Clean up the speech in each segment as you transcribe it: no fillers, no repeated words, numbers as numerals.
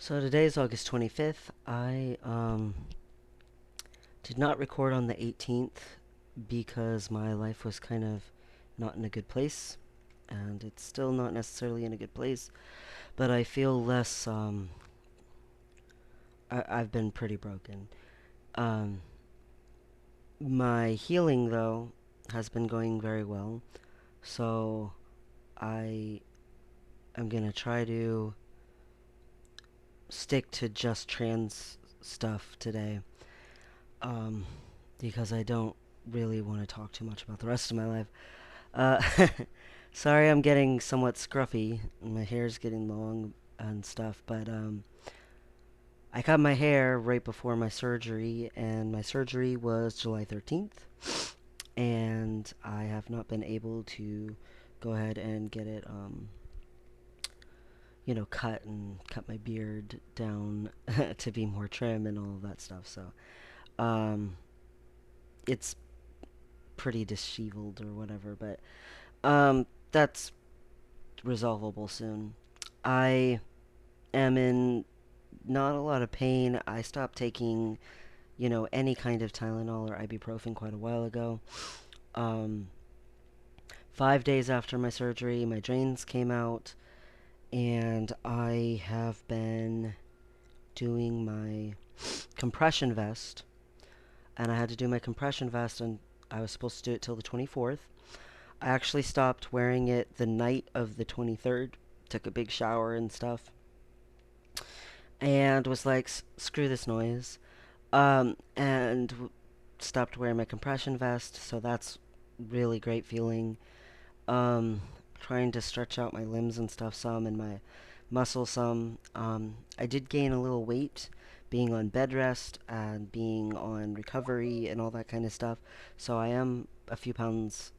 So today's August 25th. I did not record on the 18th because my life was kind of not in a good place, and it's still not necessarily in a good place, but I feel less I've been pretty broken. Um my healing though has been going very well. So I am going to try to stick to just trans stuff today. Um because I don't really want to talk too much about the rest of my life. Uh, sorry, I'm getting somewhat scruffy. My hair's getting long and stuff, but I cut my hair right before my surgery, and my surgery was July 13th, and I have not been able to go ahead and get it, cut and cut my beard down to be more trim and all of that stuff. So, um, it's pretty disheveled or whatever, but that's resolvable soon. I am in not a lot of pain. I stopped taking, any kind of Tylenol or ibuprofen quite a while ago. Um, 5 days after my surgery, my drains came out, and I have been doing my compression vest. And I had to do my compression vest, and I was supposed to do it till the 24th. I actually stopped wearing it the night of the 23rd, took a big shower and stuff, and was like, screw this noise. And stopped wearing my compression vest, so that's really great feeling. Um, Trying to stretch out my limbs and stuff some and my muscles some. I did gain a little weight being on bed rest and being on recovery and all that kind of stuff, so I am a few pounds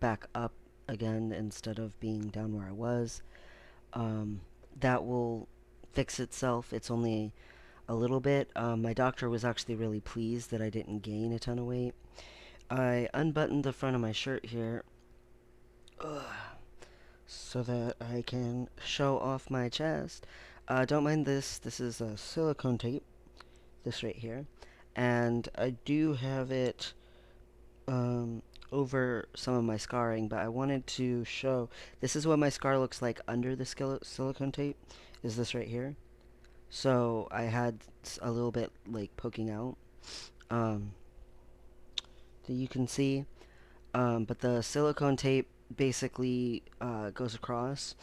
back up again instead of being down where I was. Um, that will fix itself. It's only a little bit. My doctor was actually really pleased that I didn't gain a ton of weight. I unbuttoned the front of my shirt here so that I can show off my chest. Don't mind this. This is a silicone tape, this right here. And I do have it over some of my scarring, but I wanted to show this is what my scar looks like under the silicone tape, is this right here. So I had a little bit like poking out. Um, that you can see. But the silicone tape basically goes across.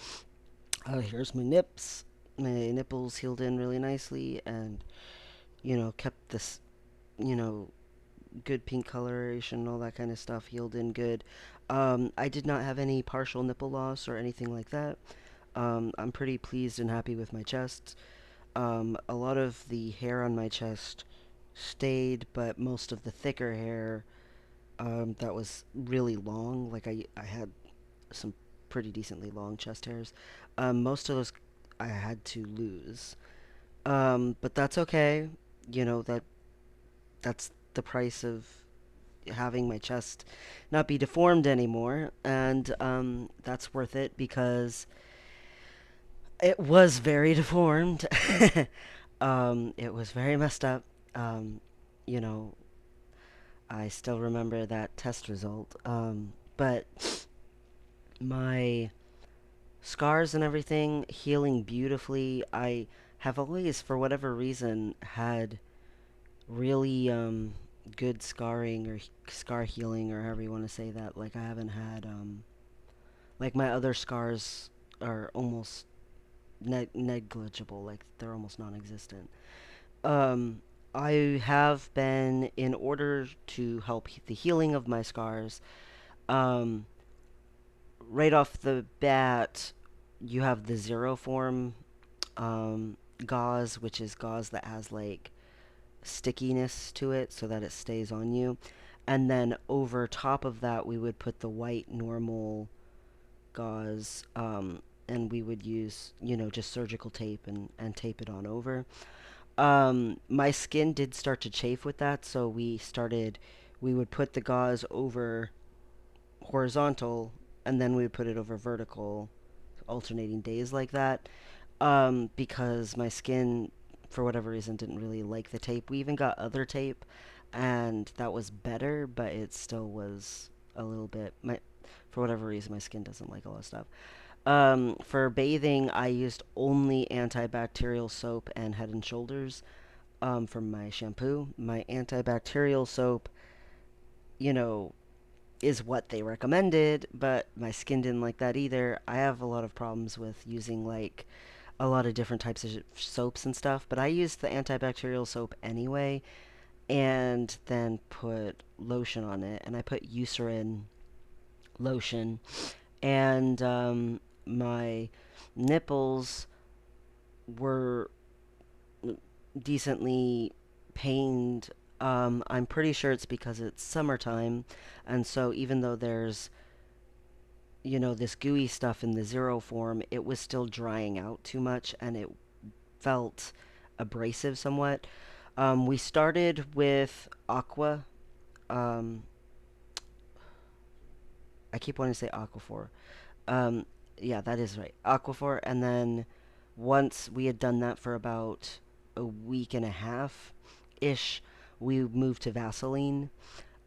Here's my nips. My nipples healed in really nicely, and kept this you know good pink coloration and all that kind of stuff healed in good. I did not have any partial nipple loss or anything like that. I'm pretty pleased and happy with my chest. A lot of the hair on my chest stayed, but most of the thicker hair that was really long. Like I had some pretty decently long chest hairs. Most of those I had to lose. But that's okay. That's the price of having my chest not be deformed anymore, and that's worth it because it was very deformed. It was very messed up. Um, you know, I still remember that test result. But my scars and everything healing beautifully. I have always, for whatever reason, had really good scarring or scar healing or however you want to say that. Like I haven't had like my other scars are almost negligible. Like they're almost non-existent. Um, I have been, in order to help the healing of my scars, um, right off the bat, you have the zero form gauze, which is gauze that has like stickiness to it so that it stays on you. And then over top of that, we would put the white normal gauze, and we would use, just surgical tape and tape it on over. My skin did start to chafe with that, so we would put the gauze over horizontal, and then we would put it over vertical, alternating days like that. Because my skin, for whatever reason, didn't really like the tape. We even got other tape, and that was better, but it still was a little bit. For whatever reason, my skin doesn't like a lot of stuff. For bathing, I used only antibacterial soap and Head and Shoulders. For my shampoo, my antibacterial soap, you know, is what they recommended, but my skin didn't like that either. I have a lot of problems with using like a lot of different types of soaps and stuff, but I used the antibacterial soap anyway and then put lotion on it. And I put Eucerin lotion, and my nipples were decently pained. I'm pretty sure it's because it's summertime, and so even though there's this gooey stuff in the zero form, it was still drying out too much, and it felt abrasive somewhat. We started with Aqua. Um, I keep wanting to say Aquaphor. Um, yeah, that is right. Aquaphor. And then once we had done that for about a week and a half ish, we moved to Vaseline.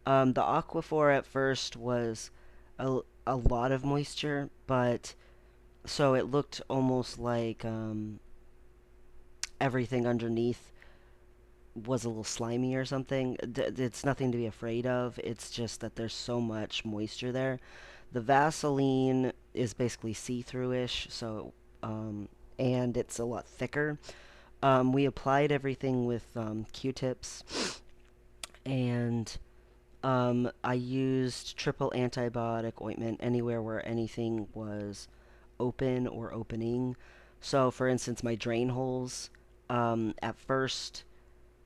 The Aquaphor at first was a lot of moisture, but so it looked almost like everything underneath was a little slimy or something. It's nothing to be afraid of. It's just that there's so much moisture there. The Vaseline is basically see-through-ish, so and it's a lot thicker. We applied everything with Q-tips, and I used triple antibiotic ointment anywhere where anything was open or opening. So, for instance, my drain holes, at first,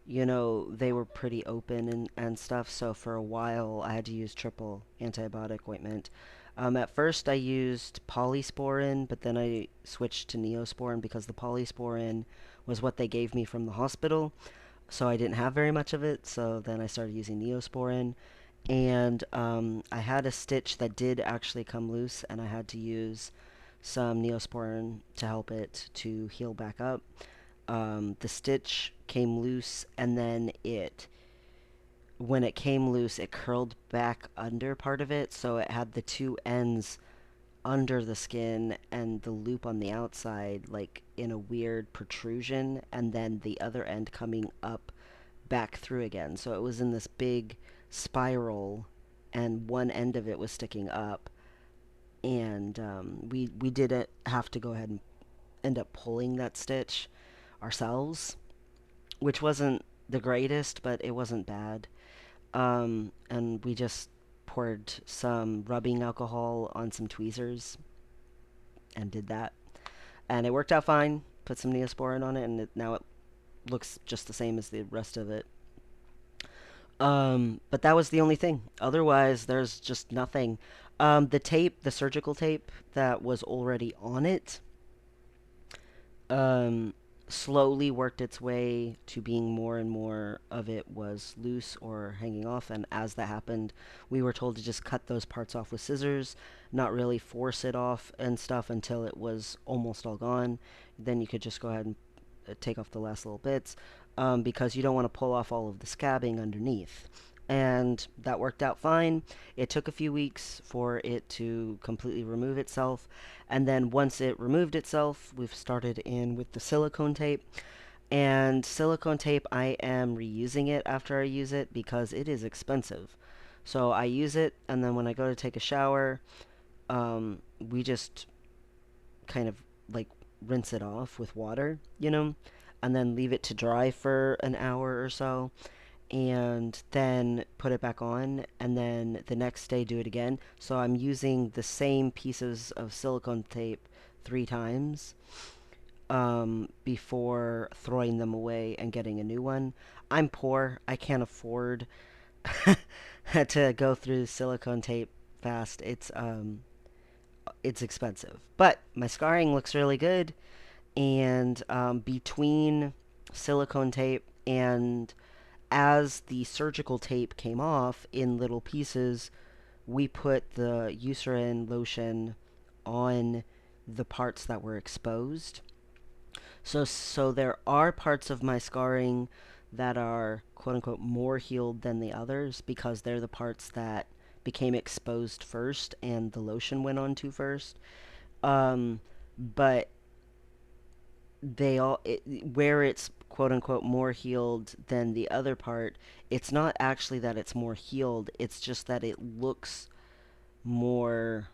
they were pretty open and stuff. So for a while, I had to use triple antibiotic ointment. At first, I used polysporin, but then I switched to neosporin because the polysporin was what they gave me from the hospital. So I didn't have very much of it. So then I started using neosporin. And I had a stitch that did actually come loose, and I had to use some neosporin to help it to heal back up. The stitch came loose, and then when it came loose, it curled back under part of it, so it had the two ends under the skin and the loop on the outside, like in a weird protrusion, and then the other end coming up back through again. So it was in this big spiral, and one end of it was sticking up, and we did have to go ahead and end up pulling that stitch ourselves, which wasn't the greatest, but it wasn't bad. And we just poured some rubbing alcohol on some tweezers and did that. And it worked out fine. Put some Neosporin on it, and now it looks just the same as the rest of it. But that was the only thing. Otherwise, there's just nothing. The tape, the surgical tape that was already on it, um, slowly worked its way to being more and more of it was loose or hanging off. And as that happened, we were told to just cut those parts off with scissors, not really force it off and stuff until it was almost all gone. Then you could just go ahead and take off the last little bits, because you don't want to pull off all of the scabbing underneath. And that worked out fine. It took a few weeks for it to completely remove itself. And then once it removed itself, we've started in with the silicone tape. And silicone tape, I am reusing it after I use it because it is expensive. So I use it, and then when I go to take a shower, we just kind of like rinse it off with water, and then leave it to dry for an hour or so, and then put it back on, and then the next day do it again. So I'm using the same pieces of silicone tape 3 times, before throwing them away and getting a new one. I'm poor. I can't afford to go through silicone tape fast. It's expensive, but my scarring looks really good. And between silicone tape and as the surgical tape came off in little pieces, we put the Eucerin lotion on the parts that were exposed. So there are parts of my scarring that are quote unquote more healed than the others because they're the parts that became exposed first and the lotion went on to first. Um, but where it's quote unquote more healed than the other part, it's not actually that it's more healed, it's just that it looks more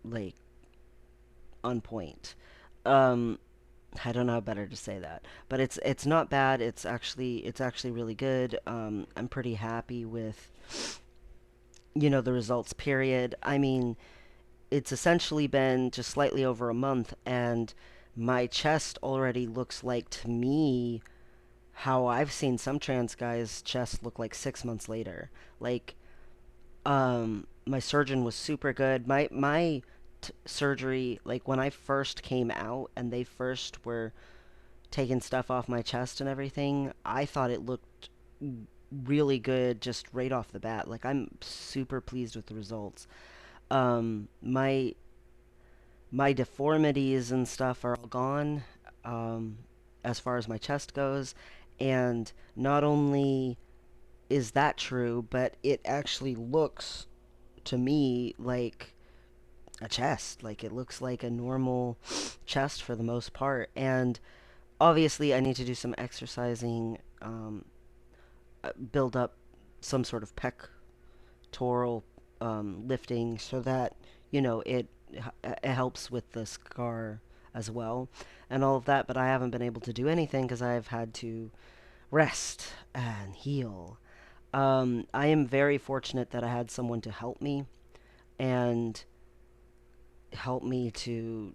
like on point. Um, I don't know how better to say that, but it's not bad. It's actually really good. I'm pretty happy with the results. Period. I mean, it's essentially been just slightly over a month, and my chest already looks like to me how I've seen some trans guys' chests look like 6 months later. Like, my surgeon was super good. My surgery, like when I first came out and they first were taking stuff off my chest and everything, I thought it looked really good just right off the bat. Like I'm super pleased with the results. My deformities and stuff are all gone, um, as far as my chest goes, and not only is that true, but it actually looks to me like a chest. Like it looks like a normal chest for the most part. And obviously, I need to do some exercising, build up some sort of pectoral lifting so that it helps with the scar as well and all of that. But I haven't been able to do anything because I've had to rest and heal. I am very fortunate that I had someone to and help me to,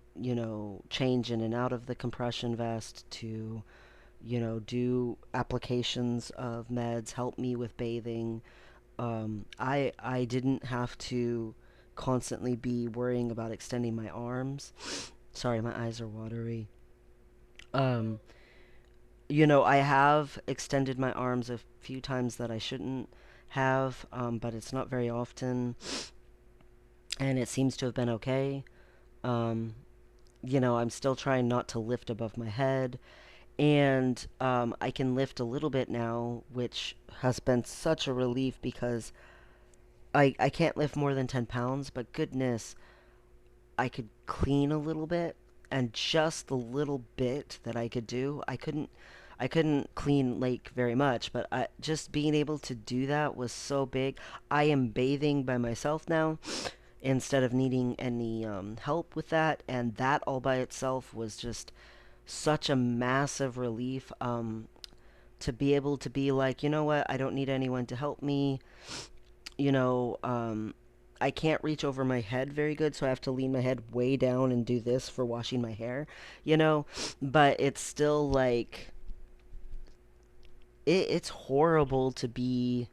change in and out of the compression vest, to, do applications of meds, help me with bathing. I didn't have to constantly be worrying about extending my arms. Sorry, my eyes are watery. Um, I have extended my arms a few times that I shouldn't have, but it's not very often, and it seems to have been okay. Um, I'm still trying not to lift above my head, and I can lift a little bit now, which has been such a relief because I can't lift more than 10 pounds, but goodness, I could clean a little bit, and just the little bit that I could do, I couldn't clean like very much, but just being able to do that was so big. I am bathing by myself now instead of needing any help with that, and that all by itself was just such a massive relief, to be able to be like, you know what, I don't need anyone to help me. you know, um, I can't reach over my head very good, so I have to lean my head way down and do this for washing my hair, you know, but it's still like, it's horrible to be.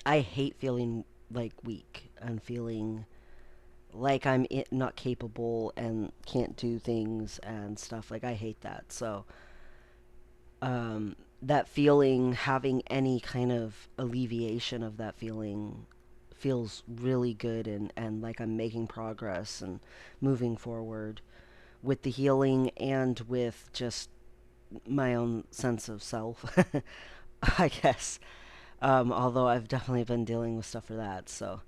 I hate feeling like weak and feeling like not capable and can't do things and stuff. Like, I hate that. So, that feeling, having any kind of alleviation of that feeling feels really good, and like I'm making progress and moving forward with the healing and with just my own sense of self, I guess. Although I've definitely been dealing with stuff for that. So,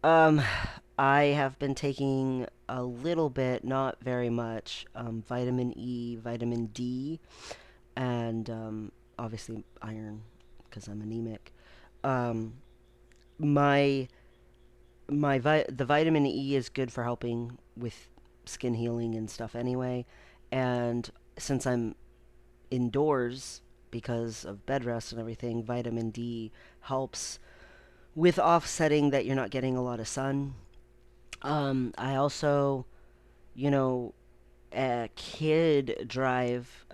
um, I have been taking a little bit, not very much, vitamin E, vitamin D, and obviously iron because I'm anemic. Um, my the vitamin E is good for helping with skin healing and stuff anyway. And since I'm indoors because of bed rest and everything, vitamin D helps with offsetting that you're not getting a lot of sun. I also, you know, kid drive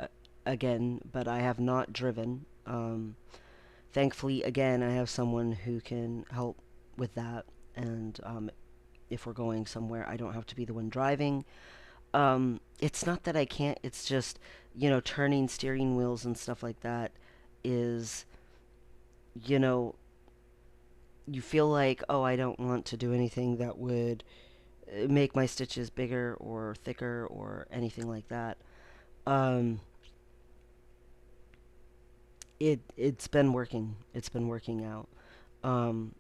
again, but I have not driven. Thankfully, again, I have someone who can help with that. And if we're going somewhere, I don't have to be the one driving. It's not that I can't, it's just, turning steering wheels and stuff like that is, you know, you feel like, oh, I don't want to do anything that would make my stitches bigger or thicker or anything like that. Um, it's been working. It's been working out. Um,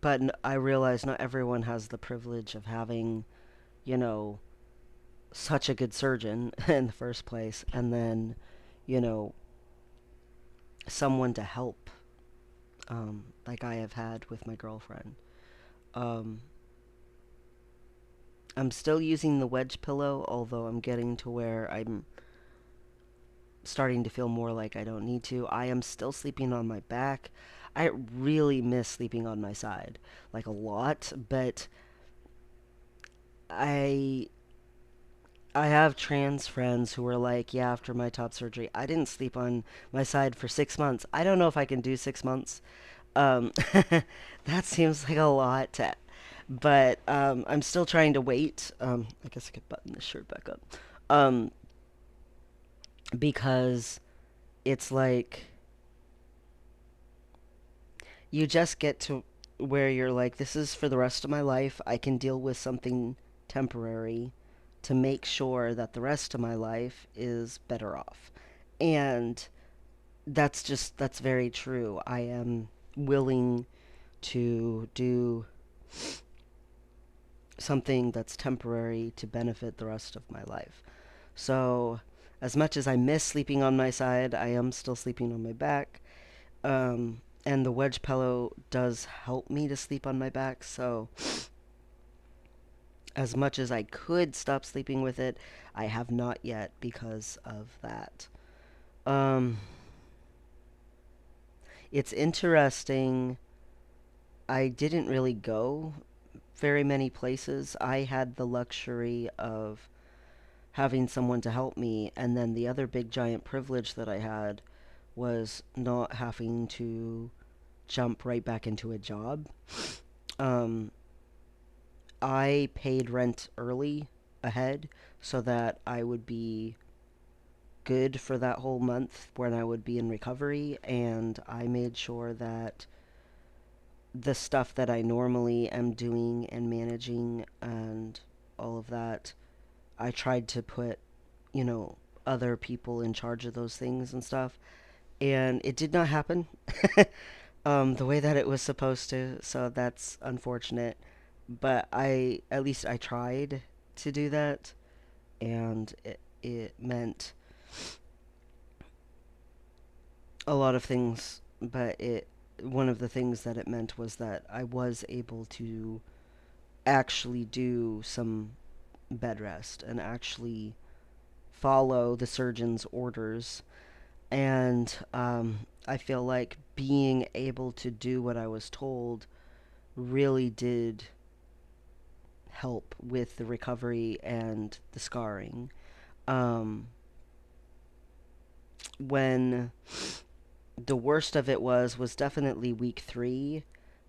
but I realize not everyone has the privilege of having, you know, such a good surgeon in the first place, and then, you know, someone to help, like I have had with my girlfriend. Um, I'm still using the wedge pillow, although I'm getting to where I'm starting to feel more like I don't need to. I am still sleeping on my back. I really miss sleeping on my side, like a lot, but I I have trans friends who are like, yeah, after my top surgery, I didn't sleep on my side for 6 months. I don't know if I can do 6 months. Um, that seems like a lot, but I'm still trying to wait. I guess I could button this shirt back up. Um, because it's like you just get to where you're like, this is for the rest of my life. I can deal with something temporary to make sure that the rest of my life is better off. And that's very true. I am willing to do something that's temporary to benefit the rest of my life. So, as much as I miss sleeping on my side, I am still sleeping on my back. And the wedge pillow does help me to sleep on my back. So, as much as I could stop sleeping with it, I have not yet because of that. Um, it's interesting. I didn't really go very many places. I had the luxury of having someone to help me, and then the other big giant privilege that I had was not having to jump right back into a job. Um, I paid rent early ahead so that I would be good for that whole month when I would be in recovery, and I made sure that the stuff that I normally am doing and managing and all of that, I tried to put, you know, other people in charge of those things and stuff. And it did not happen the way that it was supposed to, so that's unfortunate. But at least I tried to do that, and it meant a lot of things, but one of the things that it meant was that I was able to actually do some bed rest and actually follow the surgeon's orders. And I feel like being able to do what I was told really did help with the recovery and the scarring. Um, when the worst of it was definitely week 3,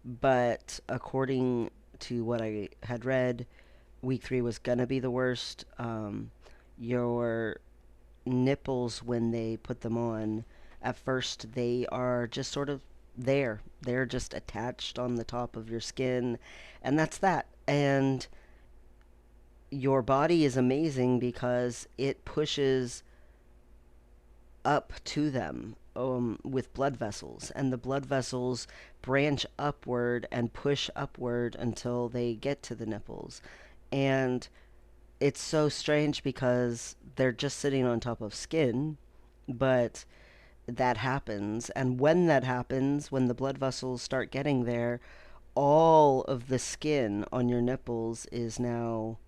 but according to what I had read, week 3 was gonna be the worst. Your nipples, when they put them on, at first they are just sort of there. They're just attached on the top of your skin, and that's that. And your body is amazing because it pushes up to them with blood vessels, and the blood vessels branch upward and push upward until they get to the nipples. And it's so strange because they're just sitting on top of skin, but that happens. And when that happens, when the blood vessels start getting there, all of the skin on your nipples is now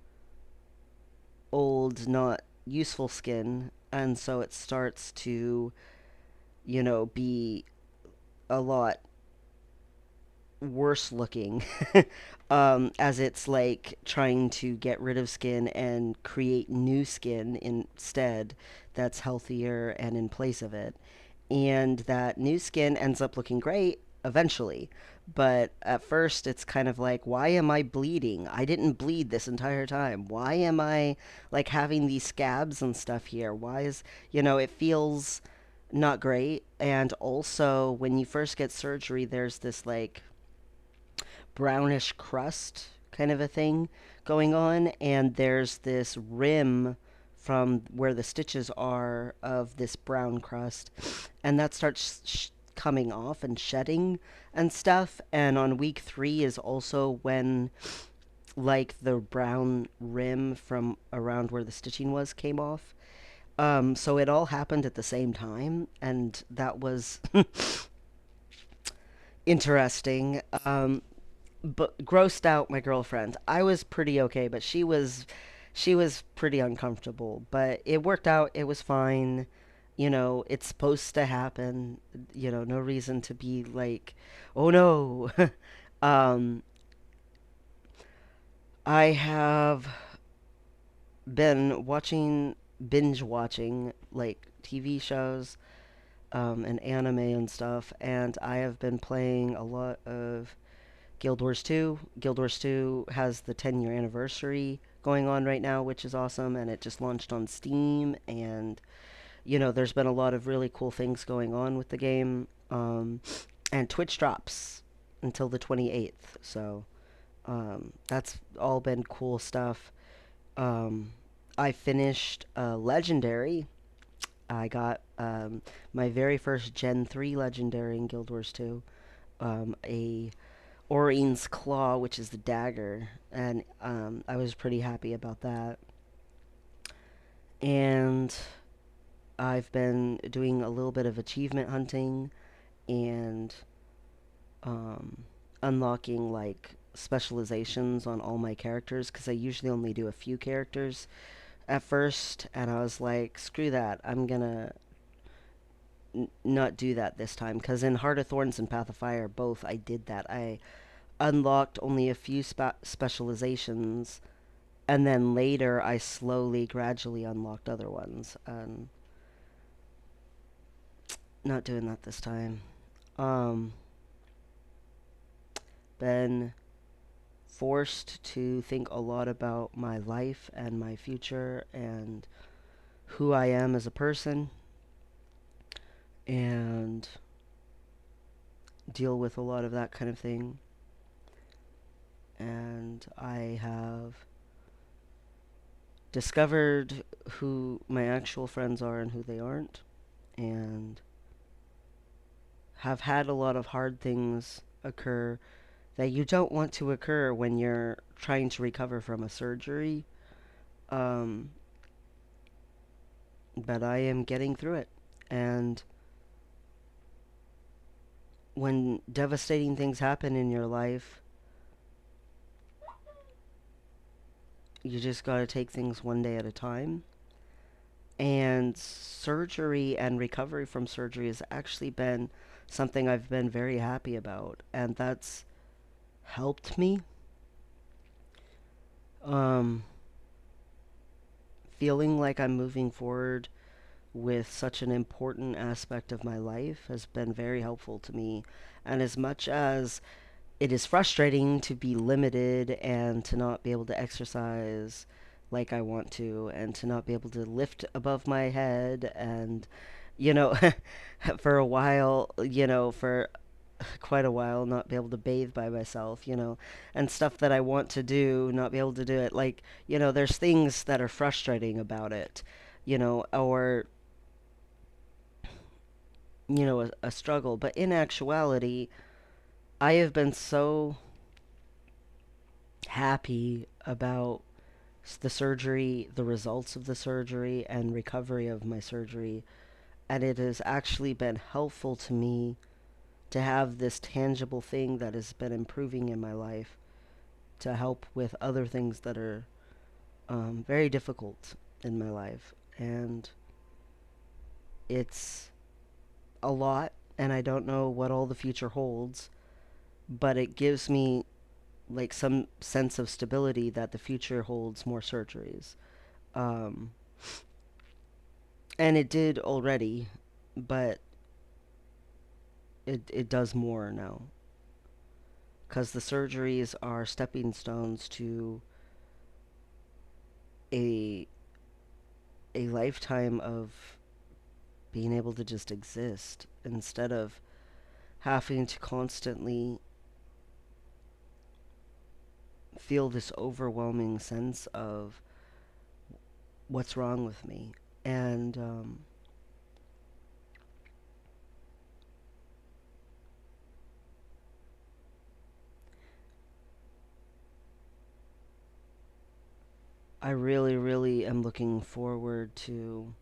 old, not useful skin. And so it starts to, be a lot worse looking as it's like trying to get rid of skin and create new skin instead that's healthier and in place of it. And that new skin ends up looking great eventually. But at first, it's kind of like, why am I bleeding? I didn't bleed this entire time. Why am I like having these scabs and stuff here? Why is, it feels not great. And also, when you first get surgery, there's this like brownish crust kind of a thing going on, and there's this rim from where the stitches are of this brown crust, and that starts coming off and shedding and stuff. And on week 3 is also when like the brown rim from around where the stitching was came off. So it all happened at the same time, and that was interesting. But grossed out my girlfriend. I was pretty okay, but she was pretty uncomfortable. But it worked out. It was fine. It's supposed to happen. No reason to be like, oh no. um, I have been binge watching like TV shows, and anime and stuff, and I have been playing a lot of Guild Wars 2. Guild Wars 2 has the 10-year anniversary going on right now, which is awesome, and it just launched on Steam, and there's been a lot of really cool things going on with the game. And Twitch drops until the 28th, so that's all been cool stuff. Um, I finished Legendary. I got my very first Gen 3 Legendary in Guild Wars 2. A Orine's Claw, which is the dagger, and I was pretty happy about that. And I've been doing a little bit of achievement hunting and um, unlocking like specializations on all my characters because I usually only do a few characters at first, and I was like, screw that, I'm gonna not do that this time because in Heart of Thorns and Path of Fire both I did that. I unlocked only a few specializations, and then later I slowly, gradually unlocked other ones. And not doing that this time. Um, been forced to think a lot about my life and my future and who I am as a person, and deal with a lot of that kind of thing. And I have discovered who my actual friends are and who they aren't, and have had a lot of hard things occur that you don't want to occur when you're trying to recover from a surgery. Um, but I am getting through it. And when devastating things happen in your life, you just got to take things one day at a time. And surgery and recovery from surgery has actually been something I've been very happy about. And that's helped me. Um, Feeling like I'm moving forward with such an important aspect of my life has been very helpful to me. And as much as it is frustrating to be limited and to not be able to exercise like I want to, and to not be able to lift above my head, and, you know, for a while, for quite a while, not be able to bathe by myself, and stuff that I want to do, not be able to do it. Like, there's things that are frustrating about it, or a struggle. But in actuality, I have been so happy about the surgery, the results of the surgery, and recovery of my surgery. And it has actually been helpful to me to have this tangible thing that has been improving in my life to help with other things that are very difficult in my life. And it's a lot, and I don't know what all the future holds, but it gives me like some sense of stability that the future holds more surgeries. Um, and it did already, but it does more now. Because the surgeries are stepping stones to a a lifetime of being able to just exist instead of having to constantly feel this overwhelming sense of what's wrong with me. And I really, really am looking forward to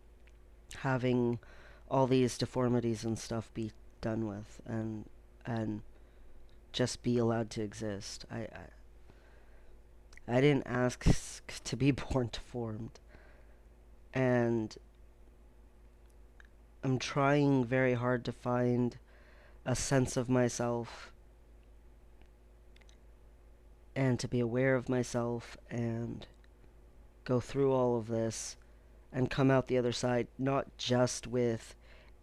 having all these deformities and stuff be done with, and just be allowed to exist. I didn't ask to be born deformed, and I'm trying very hard to find a sense of myself and to be aware of myself and go through all of this and come out the other side not just with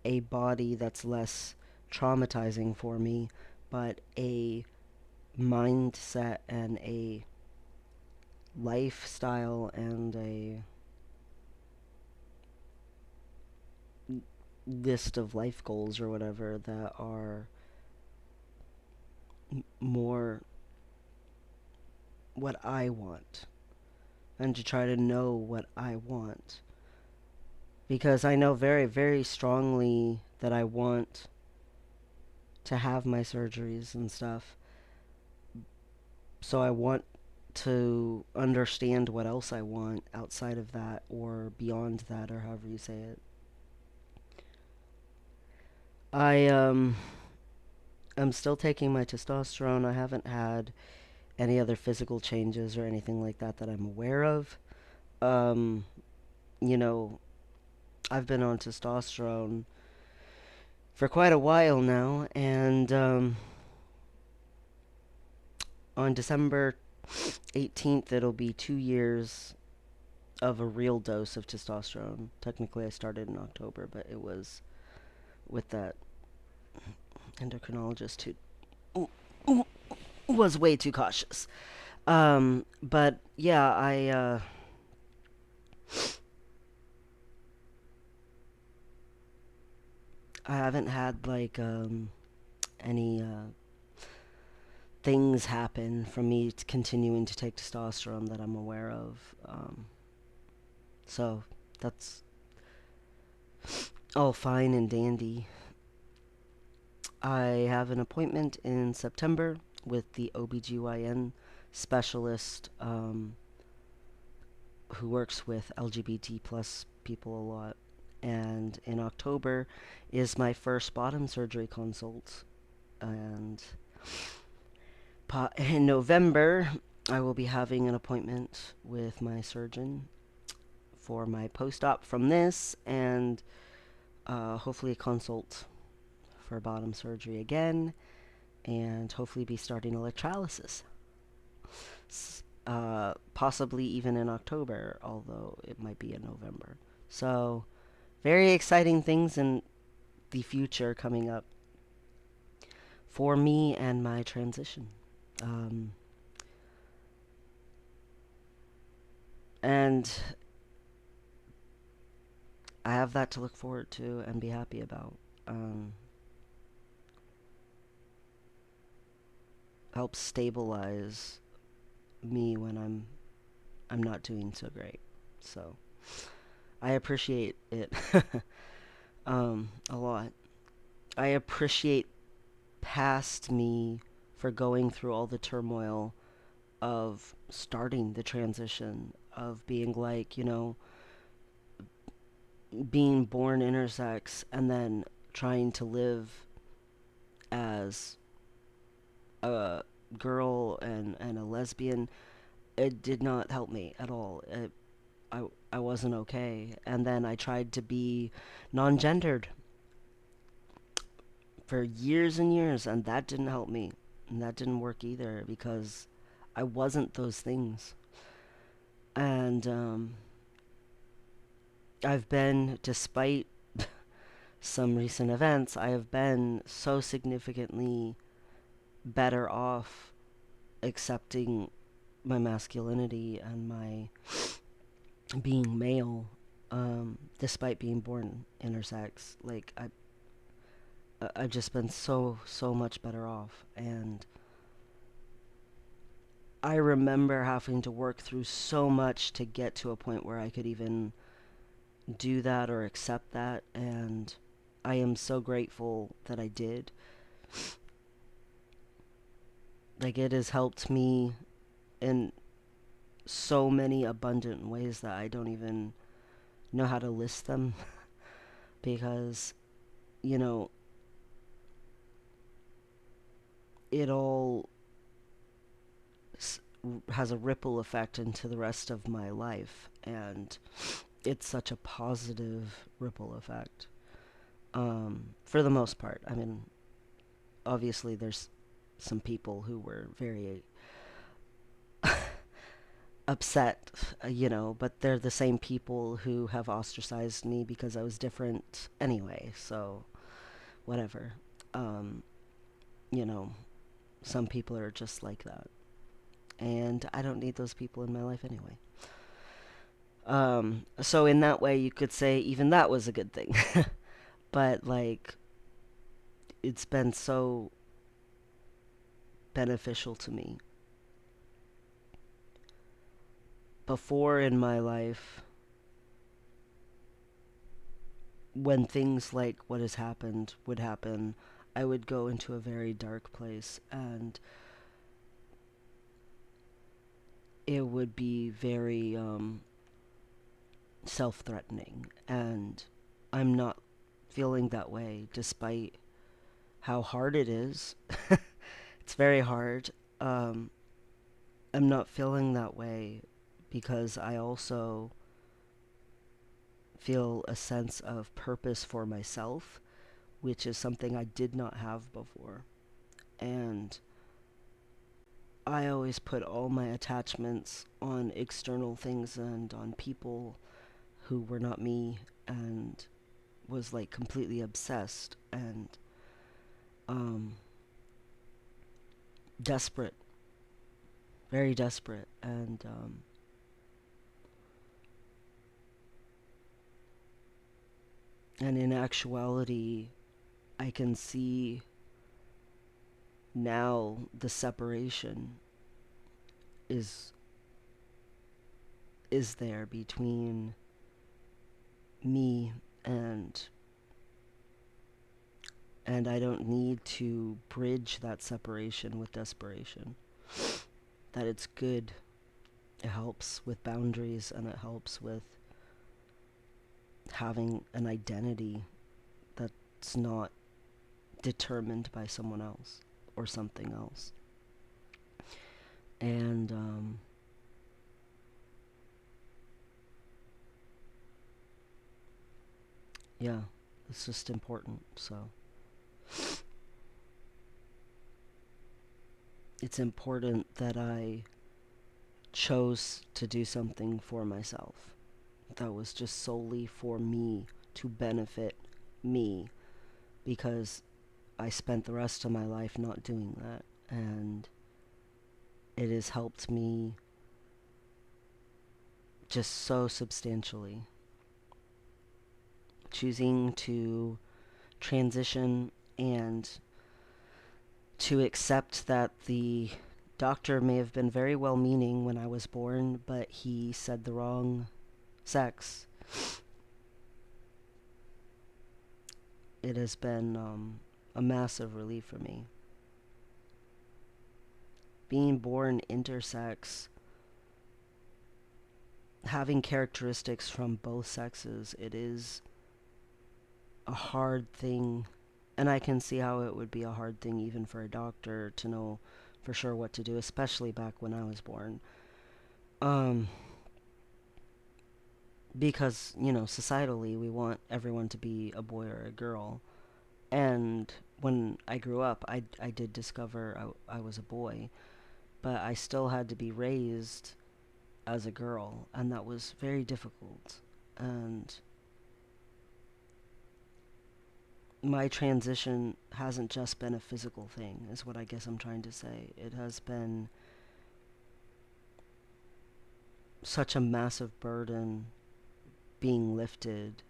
a body that's less traumatizing for me, but a mindset and a lifestyle and a list of life goals or whatever that are more what I want, and to try to know what I want, because I know very, very strongly that I want to have my surgeries and stuff. So I want to understand what else I want outside of that or beyond that, or however you say it. I I'm still taking my testosterone. I haven't had any other physical changes or anything like that that I'm aware of. Um, you know, I've been on testosterone for quite a while now, and on December 18th, it'll be 2 years of a real dose of testosterone. Technically, I started in October, but it was with that endocrinologist who was way too cautious. But yeah, I haven't had like any things happen from me continuing to take testosterone that I'm aware of. So that's all fine and dandy. I have an appointment in September with the OBGYN specialist who works with LGBT plus people a lot. And in October is my first bottom surgery consult. And in November, I will be having an appointment with my surgeon for my post op from this, and hopefully a consult for bottom surgery again, and hopefully be starting electrolysis. Possibly even in October, although it might be in November. So, very exciting things in the future coming up for me and my transition. Um, and I have that to look forward to and be happy about. Um, Helps stabilize me when I'm not doing so great. So I appreciate it a lot. I appreciate past me for going through all the turmoil of starting the transition, of being like, being born intersex and then trying to live as a girl and a lesbian. It did not help me at all. I, I wasn't okay. And then I tried to be non gendered for years and years, and that didn't help me. And that didn't work either because I wasn't those things. And I've been, despite some recent events, I have been so significantly better off accepting my masculinity and my being male, despite being born intersex. Like I've just been so much better off, and I remember having to work through so much to get to a point where I could even do that or accept that, and I am so grateful that I did. Like, it has helped me in so many abundant ways that I don't even know how to list them because, you know, it all has a ripple effect into the rest of my life, and it's such a positive ripple effect. For the most part. I mean, obviously, there's some people who were very upset, but they're the same people who have ostracized me because I was different anyway, so whatever. Um, you know, some people are just like that. And I don't need those people in my life anyway. So in that way, you could say even that was a good thing. But, like, it's been so beneficial to me. Before in my life, when things like what has happened would happen, I would go into a very dark place, and it would be very self-threatening. And I'm not feeling that way despite how hard it is. It's very hard. Um, I'm not feeling that way because I also feel a sense of purpose for myself, which is something I did not have before. And I always put all my attachments on external things and on people who were not me, and was like completely obsessed and um, desperate, very desperate. And in actuality, I can see now the separation is is there between me and I don't need to bridge that separation with desperation. That it's good. It helps with boundaries, and it helps with having an identity that's not determined by someone else or something else. And yeah, it's just important. So it's important that I chose to do something for myself that was just solely for me, to benefit me, because I spent the rest of my life not doing that. And it has helped me just so substantially. Choosing to transition and to accept that the doctor may have been very well meaning when I was born, but he said the wrong sex. It has been a massive relief for me. Being born intersex, having characteristics from both sexes, it is a hard thing. And I can see how it would be a hard thing even for a doctor to know for sure what to do, especially back when I was born. Um, because, societally, we want everyone to be a boy or a girl. And when I grew up, I did discover I was a boy, but I still had to be raised as a girl, and that was very difficult. And my transition hasn't just been a physical thing, is what I guess I'm trying to say. It has been such a massive burden being lifted,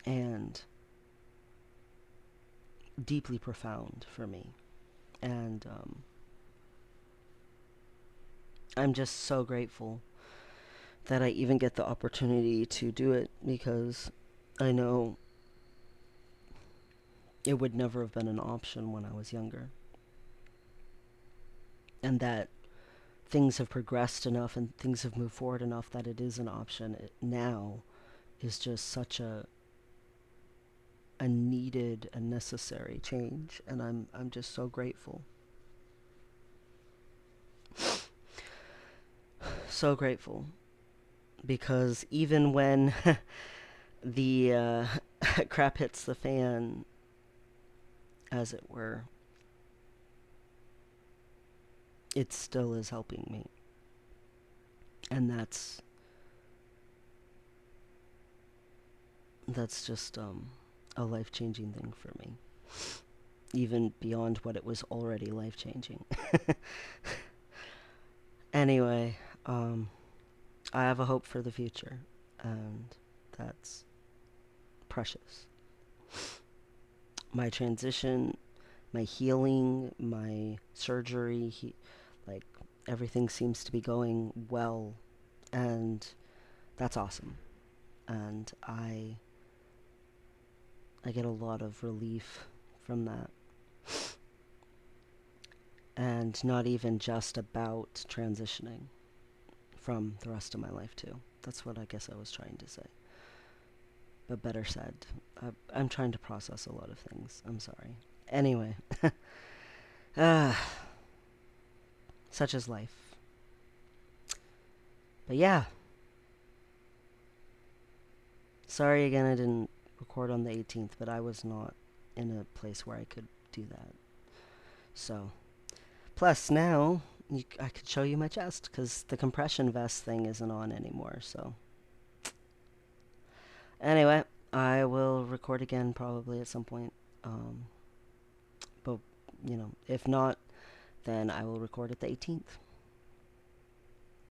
and deeply profound for me. And I'm just so grateful that I even get the opportunity to do it because I know it would never have been an option when I was younger. And that things have progressed enough and things have moved forward enough that it is an option now is just such a needed and necessary change, and I'm just so grateful. So grateful because even when the crap hits the fan, as it were, it still is helping me. And that's just a life-changing thing for me, even beyond what it was already life-changing. Anyway, um, I have a hope for the future, and that's precious. My transition, my healing, my surgery, like everything seems to be going well, and that's awesome. And I get a lot of relief from that, and not even just about transitioning from the rest of my life too. That's what I guess I was trying to say, but better said. I'm trying to process a lot of things. I'm sorry. Anyway, ah, such is life. But yeah, sorry again I didn't record on the 18th, but I was not in a place where I could do that. So, plus now I could show you my chest because the compression vest thing isn't on anymore. So, anyway, I will record again probably at some point. But, if not, then I will record at the 18th.